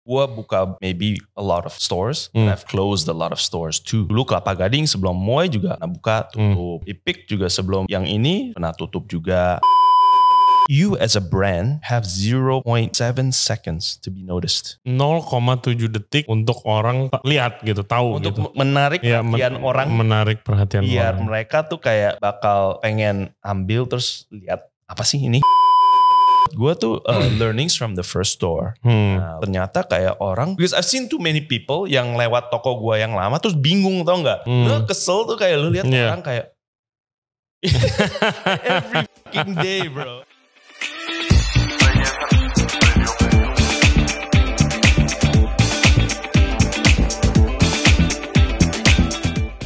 Gue buka maybe a lot of stores, and I've closed a lot of stores too. Dulu Kelapa Gading sebelum Moy juga pernah buka, tutup. Ipik juga sebelum yang ini pernah tutup juga. You as a brand have 0.7 seconds to be noticed. 0,7 detik untuk orang lihat gitu, tahu untuk gitu. Menarik perhatian orang. Menarik perhatian biar orang. Mereka tuh kayak bakal pengen ambil terus lihat apa sih ini. Gue tuh learnings from the first store. Nah, ternyata kayak orang, because I've seen too many people yang lewat toko gue yang lama terus bingung, tau gak? Lu kesel tuh kayak lu lihat orang kayak every fucking day bro.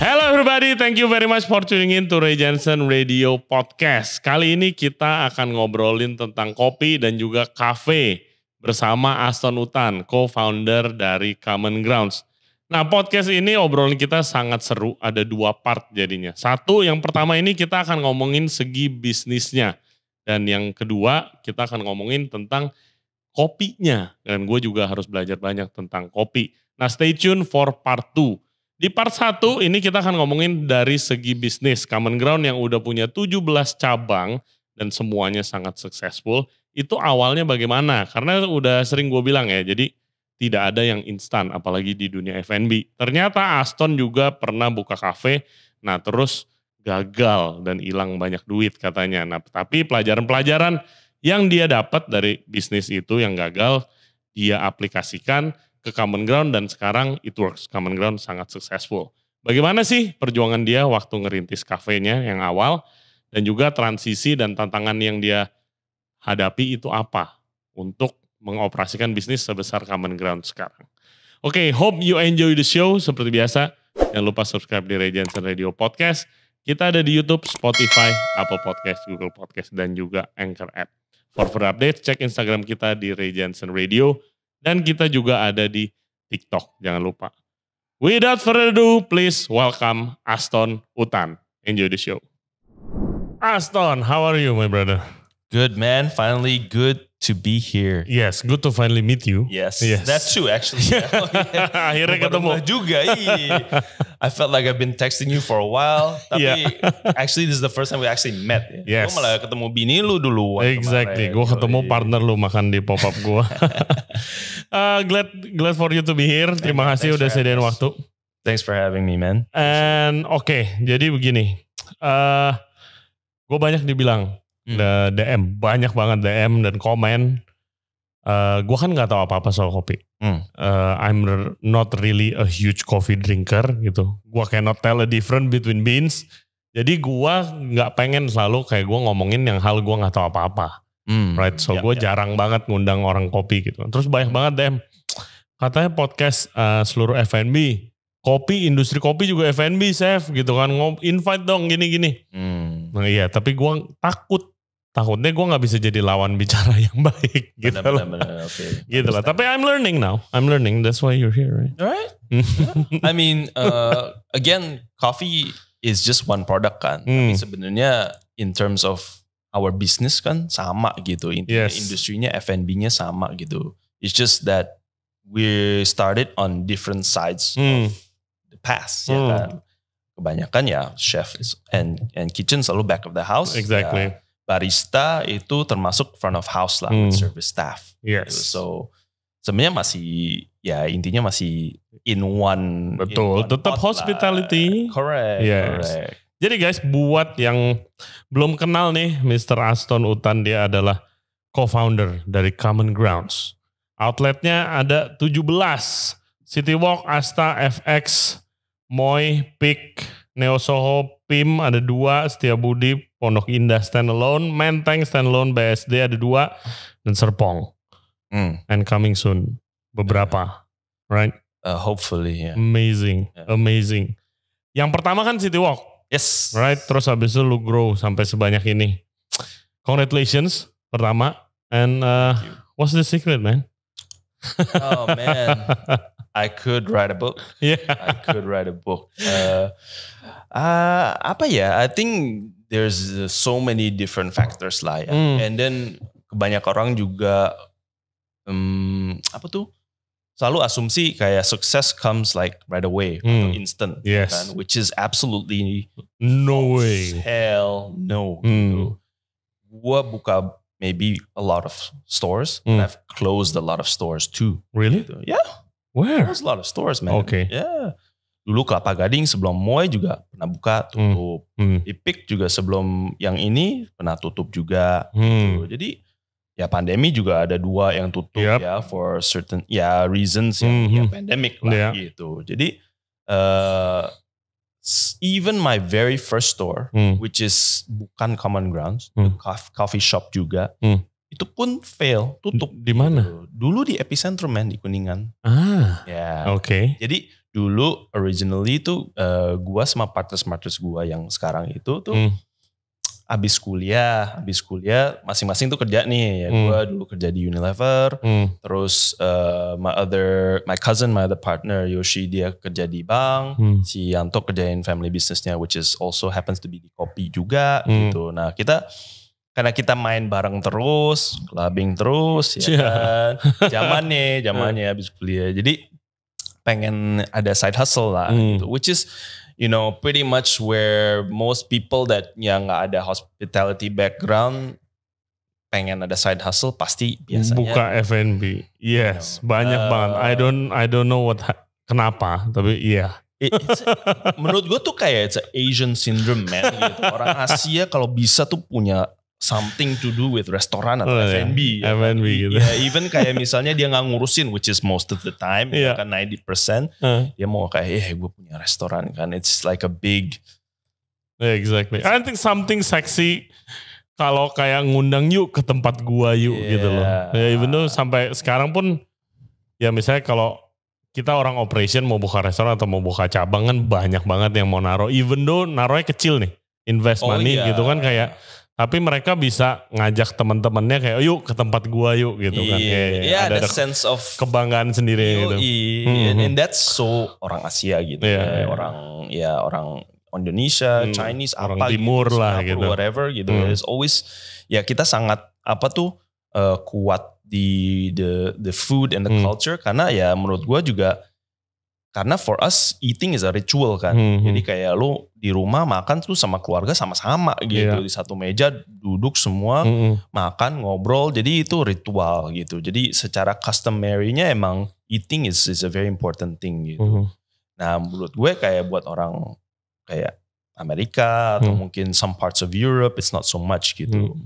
Hello everybody, thank you very much for tuning in to Ray Jensen Radio Podcast. Kali ini kita akan ngobrolin tentang kopi dan juga kafe bersama Aston Uthan, co-founder dari Common Grounds. Nah, podcast ini obrolan kita sangat seru, ada 2 part jadinya. Satu, yang pertama ini kita akan ngomongin segi bisnisnya. Dan yang kedua, kita akan ngomongin tentang kopinya. Dan gue juga harus belajar banyak tentang kopi. Nah, stay tune for part 2. Di part 1 ini kita akan ngomongin dari segi bisnis. Common Ground yang udah punya 17 cabang dan semuanya sangat successful. Itu awalnya bagaimana? Karena udah sering gue bilang ya, jadi tidak ada yang instan apalagi di dunia F&B. Ternyata Aston juga pernah buka kafe, nah terus gagal dan hilang banyak duit katanya. Nah, tapi pelajaran-pelajaran yang dia dapat dari bisnis itu yang gagal, dia aplikasikan ke Common Ground dan sekarang it works. Common Ground sangat successful. Bagaimana sih perjuangan dia waktu ngerintis kafenya yang awal dan juga transisi dan tantangan yang dia hadapi itu apa untuk mengoperasikan bisnis sebesar Common Ground sekarang. Oke, hope you enjoy the show. Seperti biasa, jangan lupa subscribe di Ray Jensen Radio Podcast. Kita ada di YouTube, Spotify, Apple Podcast, Google Podcast, dan juga Anchor App. For further updates, cek Instagram kita di Ray Jensen Radio. Dan kita juga ada di TikTok, jangan lupa. Without further ado, please welcome Aston Uthan. Enjoy the show. Aston, how are you, my brother? Good man, finally good to be here. Yes, good to finally meet you. Yes. That's true actually. Akhirnya ketemu juga. I felt like I've been texting you for a while. Tapi actually this is the first time we actually met. Yes. Gue malah ketemu bini lu dulu. Exactly. Gue ketemu partner lu makan di pop-up gue. Glad for you to be here. Terima kasih udah sediain waktu. Thanks for having me, man. And jadi begini. Gue banyak dibilang DM, banyak banget DM dan komen. Gue kan nggak tahu apa-apa soal kopi. I'm not really a huge coffee drinker gitu. Gue cannot tell a difference between beans. Jadi gue nggak pengen selalu kayak gue ngomongin yang hal gue nggak tahu apa-apa. Right, so gue jarang banget ngundang orang kopi gitu. Terus banyak banget DM. Katanya podcast seluruh F&B. Kopi, industri kopi juga F&B, chef gitu kan. Invite dong gini-gini. Nah iya, tapi gue takutnya gue gak bisa jadi lawan bicara yang baik gitu loh. Okay. Gitu lah. Tapi I'm learning now. That's why you're here, right? Alright. I mean, again, coffee is just one product kan. Tapi sebenarnya in terms of our business kan sama gitu. Industrinya F&B-nya sama gitu. It's just that we started on different sides of the past. Ya kan. Kebanyakan ya chef and kitchen selalu back of the house. Exactly. Ya. Barista itu termasuk front of house lah, service staff. Yes. Gitu. So sebenarnya masih intinya masih in one. Betul. Tetap hospitality. Correct. Yes. Correct. Jadi guys, buat yang belum kenal nih, Mr. Aston Uthan, dia adalah co-founder dari Common Grounds. Outletnya ada 17. City Walk, Asta, FX, Moy, Pick, Neo Soho, PIM ada 2, Setiabudi, Pondok Indah standalone, Menteng standalone, BSD ada 2, dan Serpong. And coming soon, beberapa, right? Hopefully, yeah. Amazing. Yang pertama kan City Walk. Yes. Right, terus habis itu lu grow sampai sebanyak ini. Congratulations, pertama. And what's the secret, man? Oh man, I could write a book. Yeah. I could write a book. Apa ya? I think there's so many different factors lah ya. And then kebanyakan orang juga selalu asumsi kayak success comes like right away atau instant, kan? Which is absolutely no way. Hell no. Gitu. Gua buka maybe a lot of stores, and I've closed a lot of stores too. Really? Gitu. Yeah. Where? There's a lot of stores, man. Okay. Yeah. Dulu Kelapa Gading sebelum Moy juga pernah buka, tutup. Ipik juga sebelum yang ini pernah tutup juga. Gitu. Jadi ya pandemi juga ada 2 yang tutup ya for certain reasons ya pandemic lah gitu. Jadi even my very first store which is bukan Common Grounds, coffee shop juga, itu pun fail, tutup. Di mana? Gitu. Dulu di Epicentrum, man, di Kuningan. Ya. Oke. Jadi dulu originally tuh gua sama partners gua yang sekarang itu tuh Abis kuliah masing-masing tuh kerja nih ya. Gue dulu kerja di Unilever, terus my cousin, my other partner Yoshi, dia kerja di bank, si Yanto kerjain family businessnya which is also happens to be di kopi juga gitu. Nah karena kita main bareng terus, clubbing terus ya kan, zamannya abis kuliah, jadi pengen ada side hustle lah gitu, which is pretty much where most people that yang nggak ada hospitality background pengen ada side hustle pasti biasanya buka F&B. Yes, banyak banget. I don't know kenapa, tapi iya. Menurut gue tuh kayak it's a Asian syndrome, man. Gitu. Orang Asia kalau bisa tuh punya something to do with restoran atau F&B. F&B gitu. Ya, even kayak misalnya dia nggak ngurusin, which is most of the time, kan 90%. Dia mau kayak, gue punya restoran kan. It's like a big. Yeah, exactly. I think something sexy kalau kayak ngundang yuk ke tempat gua yuk gitu loh. Ya, even though sampai sekarang pun, ya misalnya kalau kita orang operation mau buka restoran atau mau buka cabang kan banyak banget yang mau naruh. Even though naruhnya kecil nih, invest money gitu kan kayak. Tapi mereka bisa ngajak teman-temannya kayak yuk ke tempat gua yuk gitu kan. Ada sense of kebanggaan sendiri gitu. And that's so orang Asia gitu. Orang Indonesia, Chinese, orang apa timur gitu, lah gitu. Whatever gitu. There's always kita sangat kuat di the food and the culture karena ya menurut gua juga karena for us eating is a ritual kan. Jadi kayak lo di rumah makan tuh sama keluarga sama-sama gitu. Di satu meja duduk semua makan ngobrol. Jadi itu ritual gitu. Jadi secara customary-nya emang eating is a very important thing gitu. Nah menurut gue kayak buat orang kayak Amerika atau mungkin some parts of Europe it's not so much gitu.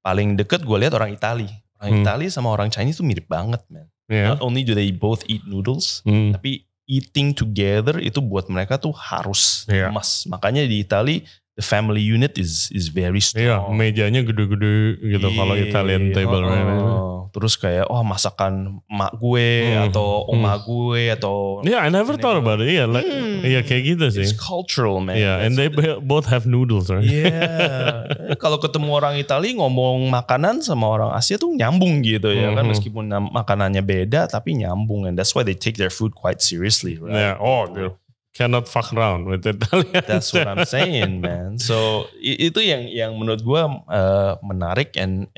Paling deket gue lihat orang Itali. Orang Itali sama orang Chinese tuh mirip banget, man. Not only do they both eat noodles, tapi eating together itu buat mereka tuh harus emas. Makanya di Itali the family unit is very strong. Iya, mejanya gede-gede gitu kalau Italian table. Terus kayak masakan mak gue atau oma gue atau I never thought about it. Iya kayak gitu sih. It's cultural, man. And they both have noodles, right? Kalau ketemu orang Itali ngomong makanan sama orang Asia tuh nyambung gitu ya kan, meskipun makanannya beda tapi nyambung, and that's why they take their food quite seriously, right? They cannot fuck around with Italian. That's what I'm saying, man. So itu yang menurut gue menarik, and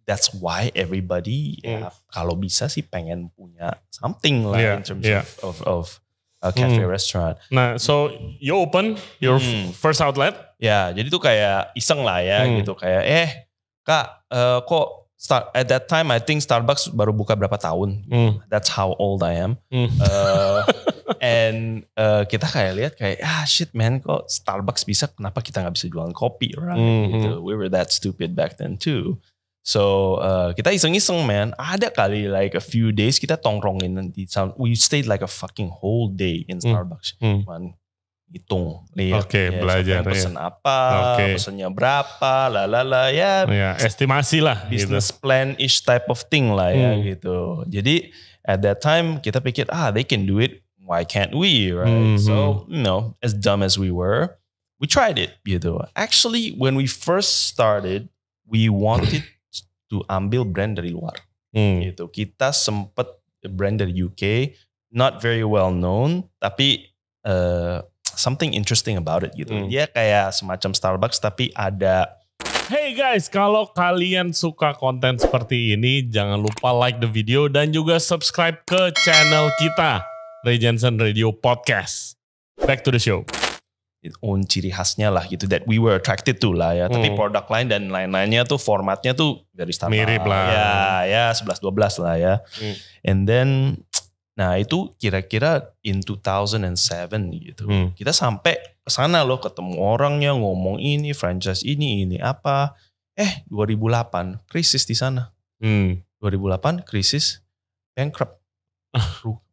that's why everybody kalau bisa sih pengen punya something lah in terms of a cafe restaurant. Nah, so you open your first outlet? Ya, jadi tuh kayak iseng lah ya gitu, kayak Kak, kok at that time I think Starbucks baru buka berapa tahun. That's how old I am. And kita kayak lihat kayak shit man, kok Starbucks bisa, kenapa kita nggak bisa jualan kopi, right? Gitu. We were that stupid back then too. So kita iseng-iseng, man. Ada kali like a few days kita tongkrongin di sound. We stayed like a fucking whole day in Starbucks. Man, hitung, lihat. Belajar. Pesen apa, pesennya berapa, lalala ya. Estimasi lah. Business gitu. plan-ish type of thing lah ya gitu. Jadi at that time kita pikir they can do it. Why can't we, right? So as dumb as we were, we tried it gitu. Actually, when we first started, we wanted to ambil brand dari luar. Gitu. Kita sempet brand dari UK, not very well known, tapi something interesting about it gitu. Dia kayak semacam Starbucks tapi ada Hey guys, kalau kalian suka konten seperti ini, jangan lupa like the video dan juga subscribe ke channel kita, Ray Jensen Radio Podcast. Back to the show. Own ciri khasnya lah gitu, that we were attracted to lah ya. Tapi produk lain dan lain-lainnya tuh formatnya tuh very standar. Mirip lah. Ya 11-12 lah ya. And then, nah itu kira-kira in 2007 gitu. Kita sampai ke sana loh, ketemu orangnya, ngomong ini, franchise ini apa. 2008 krisis di sana. 2008 krisis, bankrupt.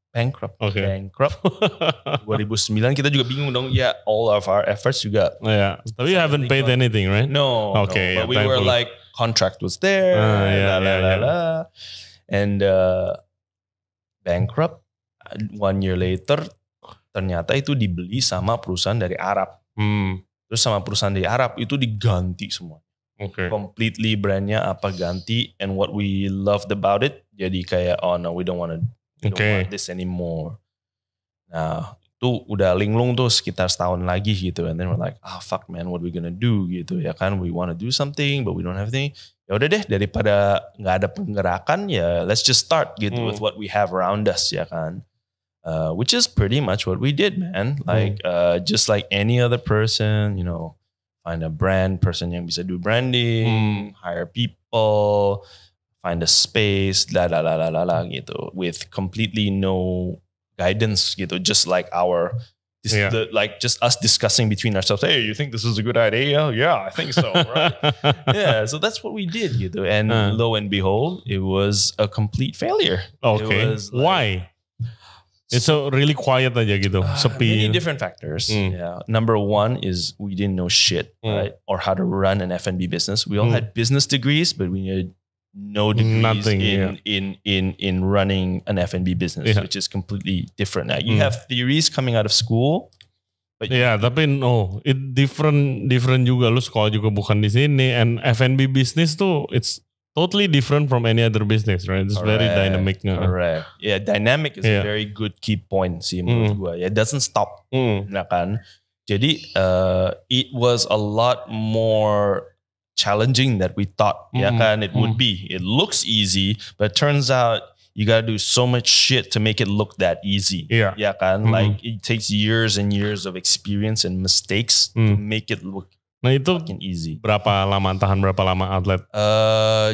Bankrupt. 2009 kita juga bingung dong. Ya, all of our efforts juga. Tapi you haven't paid anything, right? No. Okay. No. But we were like, contract was there. And bankrupt. 1 year later, ternyata itu dibeli sama perusahaan dari Arab. Terus sama perusahaan dari Arab itu diganti semua. Completely brandnya apa ganti. And what we loved about it, jadi kayak, oh no, we don't want this anymore. Nah, itu udah linglung tuh sekitar setahun lagi gitu. And then we're like, fuck man, what we gonna do gitu ya kan. We wanna do something, but we don't have anything. Ya udah deh, daripada nggak ada penggerakan, ya let's just start gitu with what we have around us ya kan. Which is pretty much what we did, man. Like, just like any other person, you know, find a brand person yang bisa do branding, hire people, find a space, gitu, with completely no guidance gitu, just like just us discussing between ourselves. Hey, you think this is a good idea? Yeah, I think so, right? Yeah, so that's what we did gitu, and lo and behold, it was a complete failure. Okay, why? It's so really quiet aja gitu, sepi. Many different factors. Yeah. Number one is we didn't know shit, right? Or how to run an F&B business. We all had business degrees, but we had no degrees in running an F&B business, which is completely different. Now, you have theories coming out of school. But tapi no, it different juga. Lu sekolah juga bukan di sini, and F&B business tuh it's totally different from any other business, right? It's very dynamic. Correct. Yeah, dynamic is a very good key point sih menurut gua. It doesn't stop, ya kan? Jadi it was a lot more challenging that we thought, ya kan? It would be. It looks easy, but it turns out you gotta do so much shit to make it look that easy. Ya kan? Like it takes years and years of experience and mistakes to make it look. Nah itu easy. Berapa lama outlet?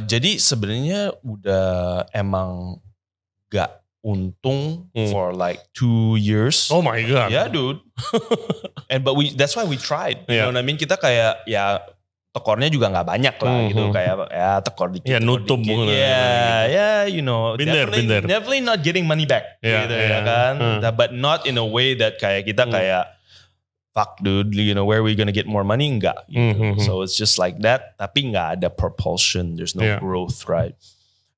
Jadi sebenarnya udah emang gak untung for like 2 years. Oh my god. Yeah, dude. But that's why we tried. You know what I mean? Kita kayak ya tekornya juga gak banyak lah gitu, kayak ya tekor dikit. Ya nutup mungkin. Yeah, you know, definitely not getting money back gitu ya kan. But not in a way that kayak kita kayak fuck dude, you know, where are we gonna get more money? Enggak gitu. So it's just like that, tapi nggak ada propulsion, there's no growth, right?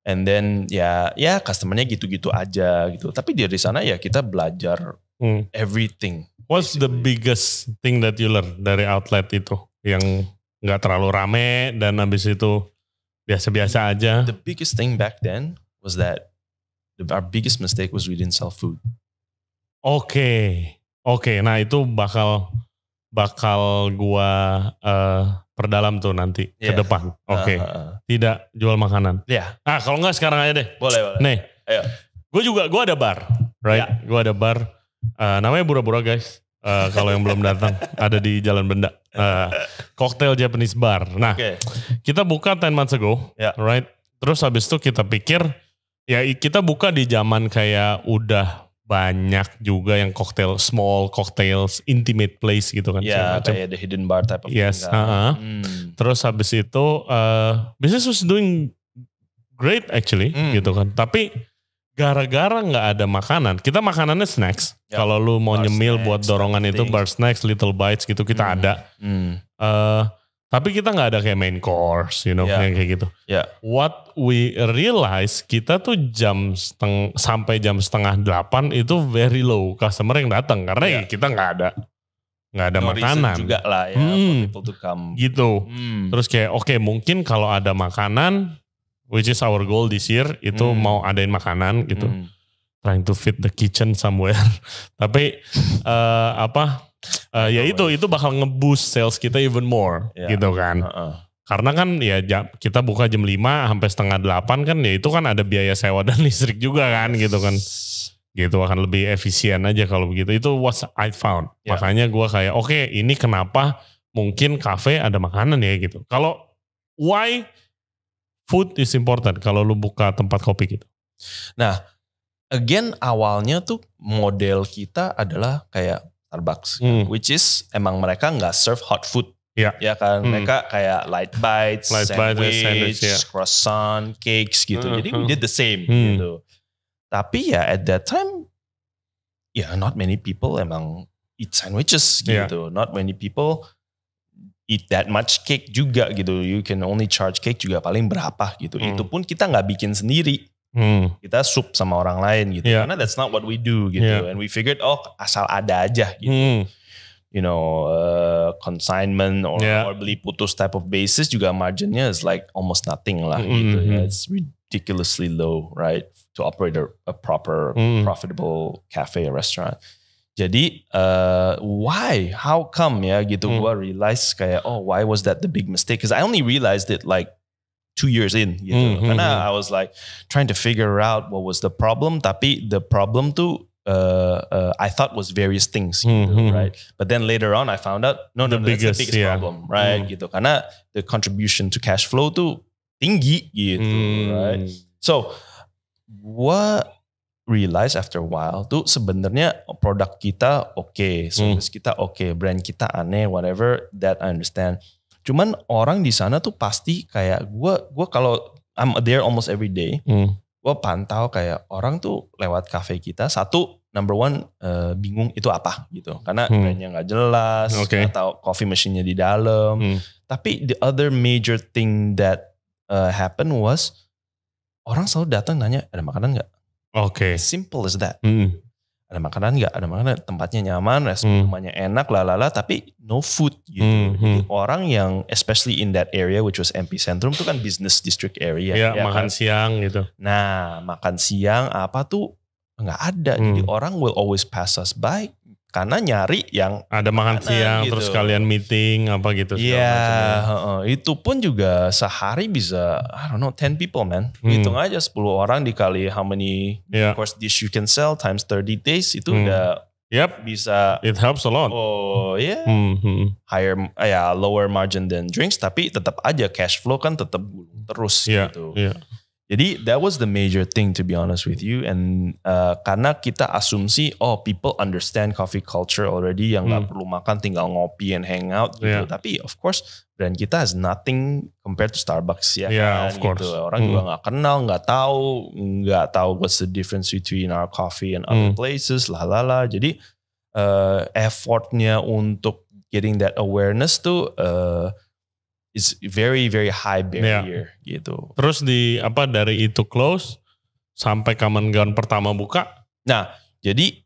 And then ya customernya gitu-gitu aja gitu. Tapi dari sana ya kita belajar everything. What's the biggest thing that you learn dari outlet itu yang nggak terlalu rame dan habis itu biasa-biasa aja? The biggest thing back then was that our biggest mistake was we didn't sell food. Oke, nah itu bakal gua perdalam tuh nanti ke depan. Tidak jual makanan. Kalau enggak sekarang aja deh. Boleh. Nih, ayo. Gua ada bar, right? Gua ada bar, namanya Bura-Bura guys. Kalau yang belum datang, ada di Jalan Benda. Cocktail Japanese bar. Nah, kita buka 10 months ago, right? Terus habis itu kita pikir, ya kita buka di zaman kayak udah banyak juga yang cocktail, small cocktails, intimate place gitu kan. Kayak the hidden bar type of thing. Terus habis itu, business was doing great actually gitu kan. Tapi gara-gara gak ada makanan, kita makanannya snacks. Kalau lu mau nyemil buat dorongan itu, bar snacks, little bites gitu kita ada. Tapi kita gak ada kayak main course, you know, yang kayak gitu. What we realize, kita tuh sampai jam 7:30 itu very low customer yang datang. Karena kita gak ada makanan. Juga lah ya, for people to come. Gitu. Terus kayak mungkin kalau ada makanan, which is our goal this year, itu mau adain makanan gitu. Trying to fit the kitchen somewhere. Tapi ya itu bakal nge-boost sales kita even more gitu kan. Karena kan ya kita buka jam 5 sampai setengah 8 kan ya itu kan ada biaya sewa dan listrik juga kan gitu kan. Gitu akan lebih efisien aja kalau begitu. Itu what I found. Yeah. Makanya gue kayak oke, ini kenapa mungkin kafe ada makanan ya gitu. Kalau why food is important kalau lu buka tempat kopi gitu. Nah, again awalnya tuh model kita adalah kayak Starbucks, which is emang mereka nggak serve hot food. Ya kan, mereka kayak light bites, sandwich, croissant, cakes gitu. Jadi we did the same gitu. Tapi ya at that time, ya not many people emang eat sandwiches gitu. Not many people eat that much cake juga gitu. You can only charge cake juga paling berapa gitu. Itu pun kita nggak bikin sendiri. Kita sup sama orang lain gitu. Karena that's not what we do gitu. And we figured asal ada aja gitu. You know, consignment or beli putus type of basis juga marginnya is like almost nothing lah gitu ya. It's ridiculously low, right? To operate a proper profitable cafe or restaurant. Jadi why? How come ya gitu? Gua realize kayak why was that the big mistake? Because I only realized it like 2 years in gitu. Karena I was like trying to figure out what was the problem. Tapi the problem tuh I thought was various things, gitu, right? But then later on I found out, no, that's the biggest problem, right? Gitu. Karena the contribution to cash flow tuh tinggi, gitu, right? So, what realize after a while tuh sebenarnya produk kita service kita brand kita aneh, whatever, that I understand. Cuman orang di sana tuh pasti kayak gue kalau I'm there almost every day, gue pantau kayak orang tuh lewat cafe kita number one bingung itu apa gitu karena brandnya nggak jelas, nggak tahu coffee machine-nya di dalam. Tapi the other major thing that happened was orang selalu datang nanya ada makanan nggak? Simple as that. Ada makanan nggak? Ada makanan, tempatnya nyaman, rumahnya enak, tapi no food gitu. Jadi orang yang especially in that area which was MP Centrum itu kan business district area. Makan siang gitu. Nah, makan siang apa tuh nggak ada. Jadi orang will always pass us by karena nyari yang ada makan siang gitu. Terus kalian meeting apa gitu. Itu pun juga sehari bisa I don't know 10 people man. Hitung aja 10 orang dikali how many course dish you can sell times 30 days itu udah bisa. It helps a lot. Higher lower margin than drinks tapi tetap aja cash flow kan tetap terus gitu. Jadi that was the major thing to be honest with you, and karena kita asumsi people understand coffee culture already yang nggak perlu makan tinggal ngopi and hang out gitu. Tapi of course brand kita has nothing compared to Starbucks ya kan. Of course. Gitu. Orang juga nggak kenal, nggak tahu what's the difference between our coffee and other places Jadi effortnya untuk getting that awareness tuh is very very high barrier gitu. Terus dari itu close sampai Common Ground pertama buka. Nah, jadi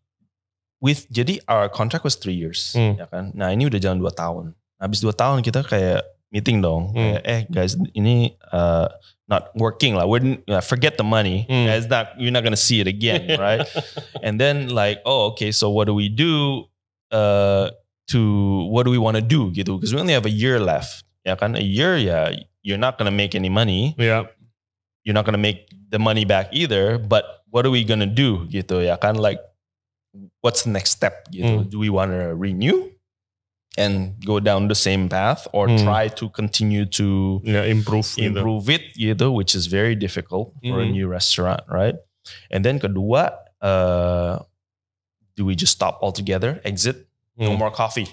our contract was 3 years ya kan. Nah, ini udah jalan 2 tahun. Habis 2 tahun kita kayak meeting dong. Kayak, guys, ini not working lah. Forget the money. You're not gonna see it again, right? And then like, so what do we do? What do we want to do gitu? Because we only have a year left. Ya kan, a year you're not gonna make any money. You're not gonna make the money back either. But what are we gonna do gitu ya kan? Like, what's the next step gitu? Do we want to renew and go down the same path, or try to continue to improve it gitu, which is very difficult for a new restaurant, right? And then kedua, do we just stop altogether, exit, no more coffee?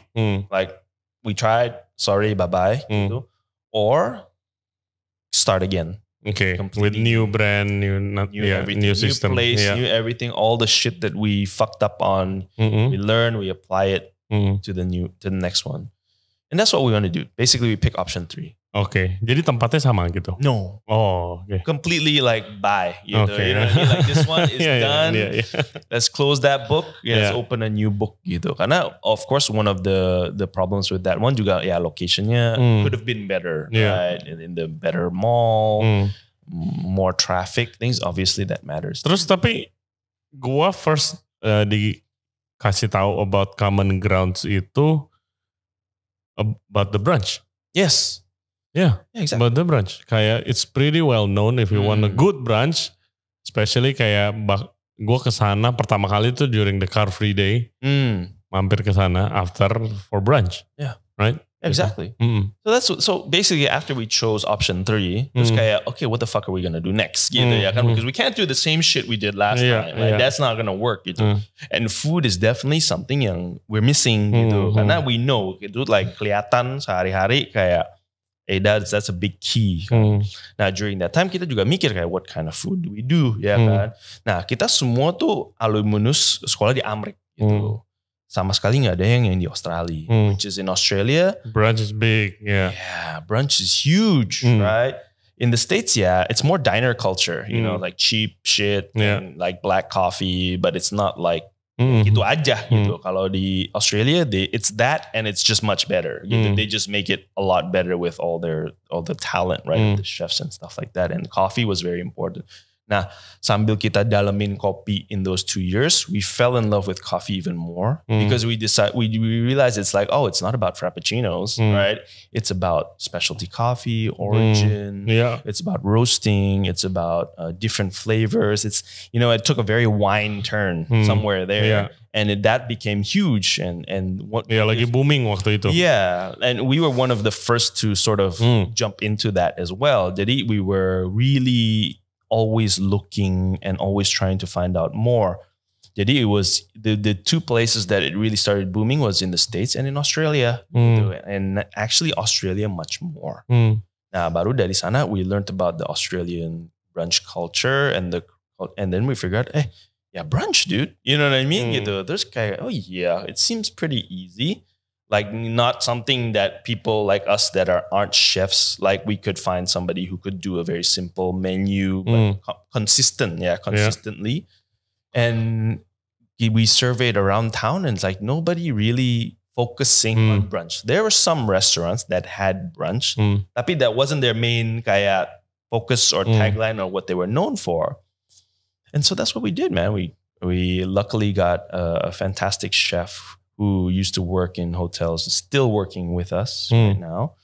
Like, we tried, sorry, bye-bye, gitu. Or start again. With new brand, new system. New place, new everything, all the shit that we fucked up on, we learn, we apply it to the next one. And that's what we want to do. Basically, we pick option 3. Jadi tempatnya sama gitu? No. Completely like bye. You know what I mean? Like this one is done. Let's close that book. Let's open a new book gitu. Karena of course one of the problems with that one juga locationnya could have been better, right? In the better mall, more traffic, things obviously that matters. Terus tapi gua first dikasih tahu about Common Grounds itu about the brunch. Yes. Yeah, exactly. But the brunch, kayak it's pretty well known if you want a good brunch, especially kayak gue kesana pertama kali tuh during the car free day, mampir kesana after for brunch. Yeah, right. Exactly. So basically after we chose option 3, terus kayak okay, what the fuck are we gonna do next? Gitu ya kan, because we can't do the same shit we did last time. Like, that's not gonna work gitu. And food is definitely something yang we're missing gitu. Karena we know itu like kelihatan sehari-hari kayak that's a big key. Nah during that time kita juga mikir kayak what kind of food do we do ya kan. Nah kita semua tuh alumnus sekolah di Amrik gitu. Sama sekali nggak ada yang di Australia, which is in Australia. Brunch is big, yeah. Yeah, brunch is huge, right? In the States, it's more diner culture, you know, like cheap shit and like black coffee, but it's not like gitu aja gitu. Kalau di Australia, it's that and it's just much better. Gitu. They just make it a lot better with all the talent, right? The chefs and stuff like that. And coffee was very important. Nah, sambil kita dalamin kopi in those 2 years, we fell in love with coffee even more because we realized it's like, oh, it's not about frappuccinos, right? It's about specialty coffee, origin. It's about roasting. It's about different flavors. It's, you know, it took a very wine turn somewhere there. And that became huge and what lagi booming waktu itu. Yeah, and we were one of the first to sort of jump into that as well. Jadi we were really always looking and always trying to find out more. Jadi it was the two places that it really started booming was in the States and in Australia. And actually Australia much more. Nah baru dari sana we learned about the Australian brunch culture and then we figured, brunch dude. You know what I mean? Gitu. There's kayak, it seems pretty easy. Like not something that people like us that aren't chefs, like we could find somebody who could do a very simple menu, but consistently. And we surveyed around town and it's like nobody really focusing on brunch. There were some restaurants that had brunch, tapi that wasn't their main kayak focus or tagline or what they were known for. And so that's what we did, man. We luckily got a fantastic chef who used to work in hotels, still working with us right now.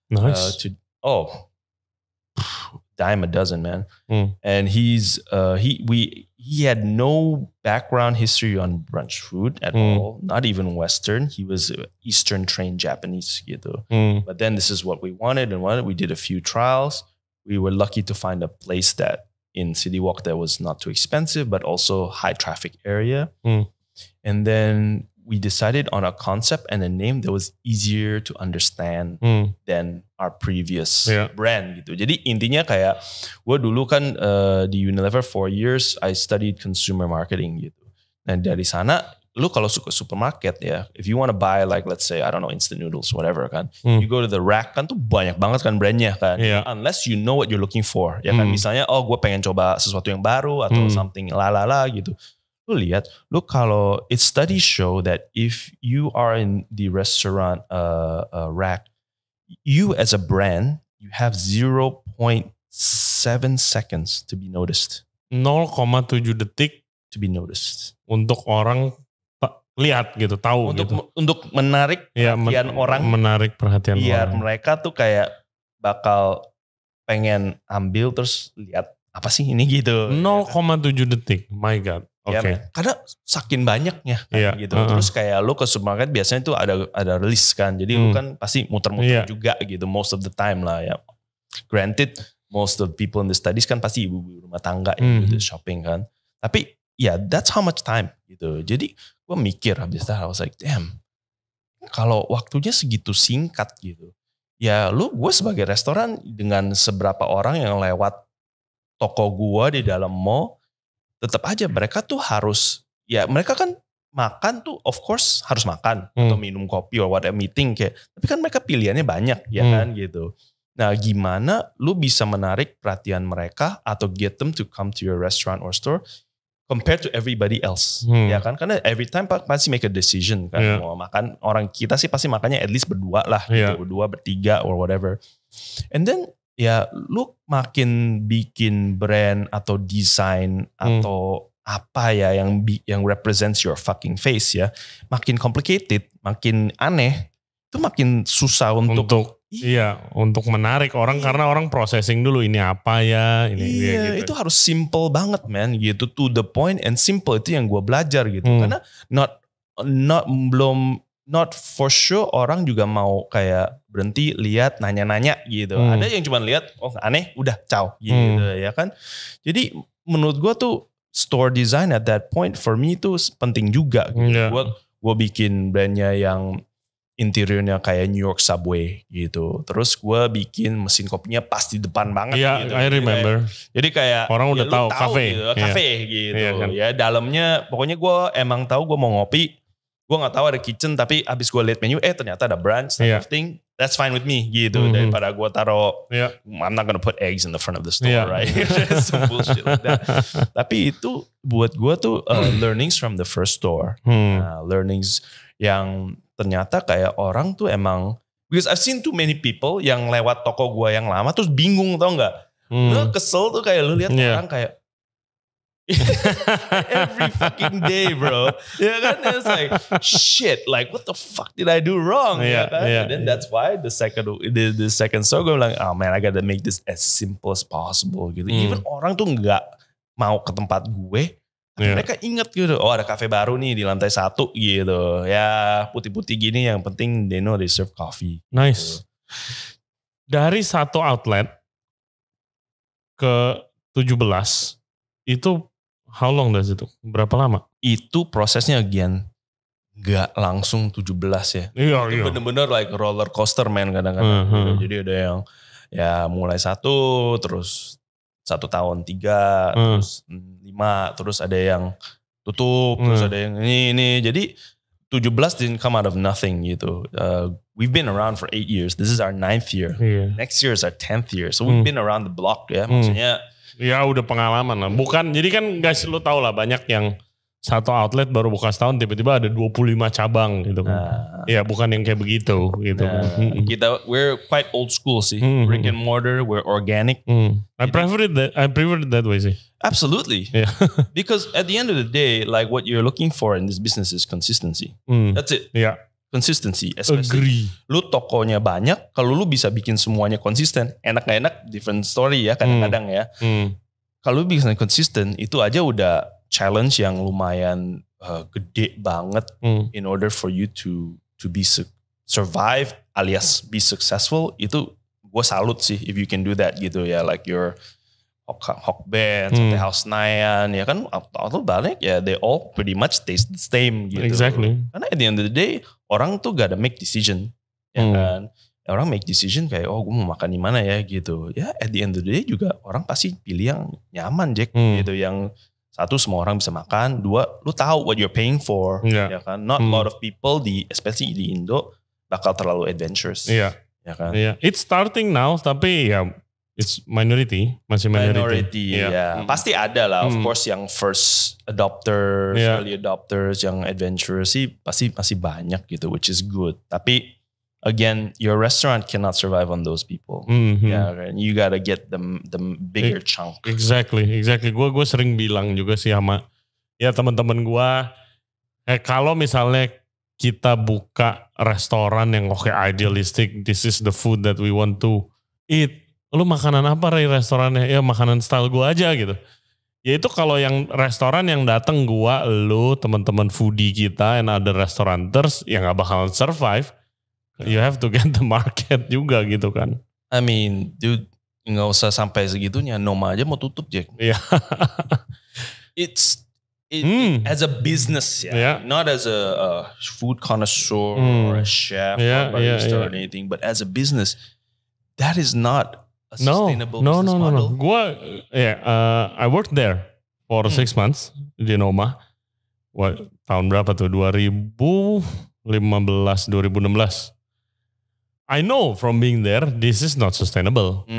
Nice. Dime a dozen, man. And he had no background history on brunch food at all, not even Western. He was Eastern trained Japanese gitu. But then this is what we wanted. We did a few trials. We were lucky to find a place that in City Walk that was not too expensive, but also high traffic area. And then we decided on a concept and a name that was easier to understand than our previous brand gitu. Jadi intinya kayak gue dulu kan di Unilever 4 years I studied consumer marketing gitu. Nah dari sana lu kalau suka supermarket ya, if you want to buy like let's say I don't know instant noodles whatever kan, you go to the rack kan tuh banyak banget kan brandnya kan. Unless you know what you're looking for ya kan. Misalnya gue pengen coba sesuatu yang baru atau something lalala gitu. Lu lihat, kalau studies show that if you are in the restaurant rack, you as a brand, you have 0.7 seconds to be noticed. 0,7 detik to be noticed. Untuk orang lihat gitu, tahu untuk menarik perhatian orang. Menarik perhatian biar orang. Mereka tuh kayak bakal pengen ambil terus lihat apa sih ini gitu. 0,7 detik, my God. Okay. Ya, karena saking banyaknya kan, gitu. Terus kayak lu ke supermarket biasanya tuh ada release kan. Jadi lu kan pasti muter-muter juga gitu most of the time lah ya. Granted most of the people in the studies kan pasti ibu-ibu rumah tangga yang gitu shopping kan. Tapi that's how much time gitu. Jadi gue mikir habis itu I was like damn. Kalau waktunya segitu singkat gitu. Ya gue sebagai restoran dengan seberapa orang yang lewat toko gue di dalam mall, tetap aja mereka tuh harus, mereka kan makan tuh of course harus makan atau minum kopi or whatever meeting kayak, tapi kan mereka pilihannya banyak ya kan gitu. Nah gimana lu bisa menarik perhatian mereka atau get them to come to your restaurant or store compared to everybody else ya kan, karena every time pasti make a decision kan, mau makan orang kita sih pasti makannya at least berdua lah gitu, berdua bertiga or whatever. And then lu makin bikin brand atau desain atau apa ya yang represents your fucking face ya, makin complicated, makin aneh, itu makin susah untuk Iya, untuk menarik orang karena orang processing dulu ini apa ya, ini gitu. Itu harus simple banget man gitu, to the point and simple, itu yang gue belajar gitu. Karena not for sure orang juga mau kayak berhenti lihat nanya-nanya gitu. Ada yang cuma lihat oh aneh udah ciao gitu ya kan. Jadi menurut gue tuh store design at that point for me tuh penting juga gitu. Gue bikin brandnya yang interiornya kayak New York Subway gitu. Terus gue bikin mesin kopinya pas di depan banget gitu. I remember. Jadi kayak orang udah tahu kafe gitu, kafe gitu. Kan? Ya dalamnya pokoknya gue emang tahu gue mau ngopi. Gue nggak tahu ada kitchen tapi abis gue liat menu ternyata ada brunch type of thing. That's fine with me gitu. Daripada gue taruh I'm not gonna put eggs in the front of the store right. Some bullshit like that. Tapi itu buat gue tuh learnings from the first store. Learnings yang ternyata kayak orang tuh emang, because I've seen too many people yang lewat toko gua yang lama terus bingung tau gak. Lu kesel tuh kayak lu lihat orang kayak every fucking day bro. Ya kan, it's like shit, like what the fuck did I do wrong? Ya kan? And then that's why the second store gue bilang, oh man I gotta make this as simple as possible gitu. Even orang tuh gak mau ke tempat gue, mereka inget gitu, oh ada kafe baru nih di lantai 1 gitu. Ya putih-putih gini yang penting they know they serve coffee. Nice. Gitu. Dari satu outlet ke 17, itu how long does itu? Berapa lama? Itu prosesnya again gak langsung 17 ya. Itu bener-bener like roller coaster man kadang-kadang. Gitu. Jadi ada yang ya mulai 1 terus 1 tahun 3 terus 5 terus ada yang tutup terus ada yang ini jadi 17 didn't come out of nothing gitu. We've been around for 8 years. This is our 9th year. Next year is our 10th year. So we've been around the block ya. Maksudnya ya udah pengalaman lah. Bukan jadi kan guys lu tau lah banyak yang satu outlet baru buka setahun tiba-tiba ada 25 cabang gitu kan. Ya bukan yang kayak begitu gitu. We're quite old school sih. Brick and mortar, we're organic. I prefer it that way sih. Absolutely. Yeah. Because at the end of the day, like what you're looking for in this business is consistency. That's it. Yeah. Consistency. Especially lu tokonya banyak, kalau lu bisa bikin semuanya konsisten, enak gak enak different story ya kadang-kadang ya. Kalau lu bisa konsisten, itu aja udah challenge yang lumayan gede banget in order for you to be survive alias be successful. Itu gue salut sih if you can do that gitu ya, like your Hok Band, Sate House Nayan, ya kan atau balik ya they all pretty much taste the same gitu. Exactly. Karena at the end of the day orang tuh gotta make decision, ya kan. Orang make decision kayak oh gue mau makan di mana ya gitu. Ya at the end of the day juga orang pasti pilih yang nyaman Jack gitu, yang satu semua orang bisa makan, 2 lu tahu what you're paying for, ya kan. Not a lot of people especially di Indo bakal terlalu adventurous, ya kan. It's starting now tapi ya it's masih minority. Ya. Pasti ada lah, of course yang first adopters, early adopters, yang adventurous sih pasti masih banyak gitu, which is good. Tapi again, your restaurant cannot survive on those people. Right? You gotta get the bigger chunk. Exactly. Gue sering bilang juga sih sama ya teman-teman gue, kalau misalnya kita buka restoran yang idealistic, this is the food that we want to eat. Lu makanan apa Ray restorannya? Ya makanan style gue aja gitu. Ya itu kalau yang restoran yang datang gue, lu, teman-teman foodie kita, and other restauranters yang gak bakalan survive. You have to get the market juga gitu kan. I mean, dude, gak usah sampai segitunya. Noma aja mau tutup, Jack. Iya. As a business, not as a food connoisseur or a chef or barista or anything, but as a business, that is not a sustainable business model. I worked there for 6 months di Noma. Tahun berapa tuh? 2016. I know from being there, this is not sustainable.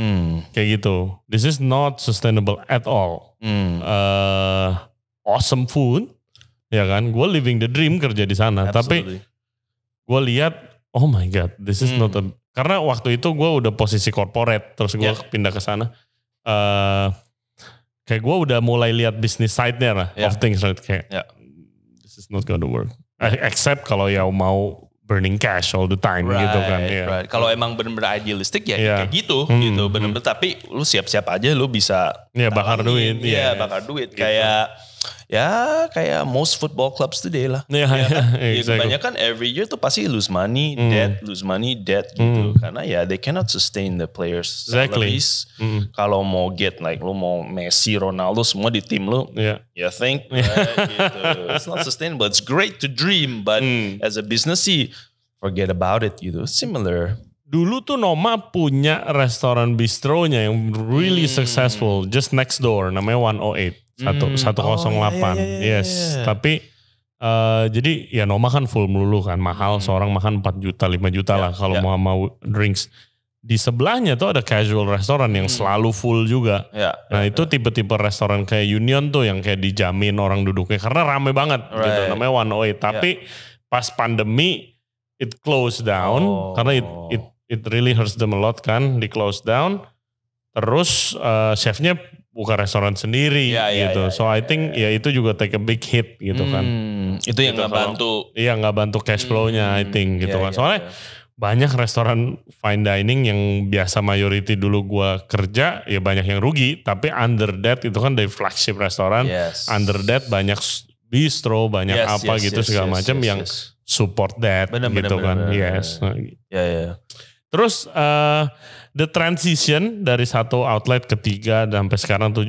Kayak gitu. This is not sustainable at all. Awesome food, ya kan? Gue living the dream kerja di sana. Absolutely. Tapi gue lihat, oh my god, this is not a. Karena waktu itu gue udah posisi corporate, terus gue pindah ke sana. Kayak gue udah mulai lihat business side-nya lah of things, right? Kayak this is not gonna work. Except kalau ya mau burning cash all the time gitu kan. Right. Kalau emang benar-benar idealistik ya kayak gitu, gitu benar-benar. Tapi lu siap-siap aja lu bisa bakar duit. Bakar duit. Gitu. Kayak most football clubs today lah. Exactly. Kebanyakan every year tuh pasti lose money, debt gitu. Karena they cannot sustain the players salaries. Kalau mau get lu mau Messi, Ronaldo semua di tim lu, you think, right, gitu. It's not sustainable. It's great to dream, but as a business sih, forget about it gitu. Similar. Dulu tuh Noma punya restoran bistronya yang really successful just next door, namanya 108. 108. Yes. Tapi jadi ya Noma kan full melulu kan, mahal, seorang makan 4 juta 5 juta lah kalau mau drinks. Di sebelahnya tuh ada casual restoran yang selalu full juga. Nah itu tipe-tipe restoran kayak Union tuh yang kayak dijamin orang duduknya karena rame banget gitu, namanya 108. Tapi pas pandemi it closed down karena it really hurts them a lot kan, di close down. Terus chefnya buka restoran sendiri gitu. So I think itu juga take a big hit gitu kan. Itu yang gak bantu. Iya gak bantu cash flow-nya I think gitu kan. Soalnya banyak restoran fine dining yang biasa mayority dulu gua kerja ya banyak yang rugi. Tapi under that itu kan dari flagship restoran. Under that banyak bistro, banyak segala macam yang support that gitu kan. Yes. Terus the transition dari satu outlet ke 3 dan sampai sekarang 17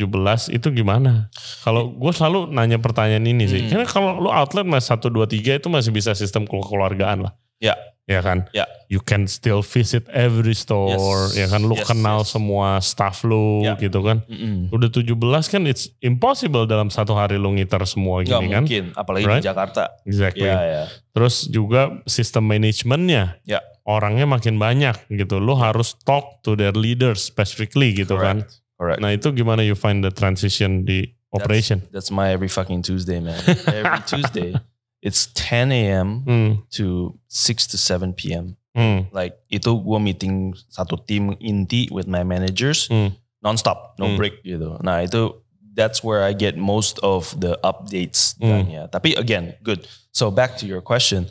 itu gimana? Kalau gue selalu nanya pertanyaan ini sih. Karena kalau lu outlet masih 1, 2, 3 itu masih bisa sistem kekeluargaan lah. Ya kan? You can still visit every store. Ya kan? Lu kenal semua staff lu gitu kan. Udah 17 kan it's impossible dalam satu hari lu ngiter semua gini kan. Gak mungkin. Apalagi di Jakarta. Exactly. Terus juga sistem manajemennya. Orangnya makin banyak gitu. Lu harus talk to their leaders specifically gitu kan. Nah itu gimana you find the transition di operation? That's my every fucking Tuesday, man. Every Tuesday. It's 10 a.m. to 6 to 7 p.m. Like itu gue meeting satu tim inti with my managers non-stop, no break gitu. Nah itu that's where I get most of the updates. Tapi again, good. So back to your question.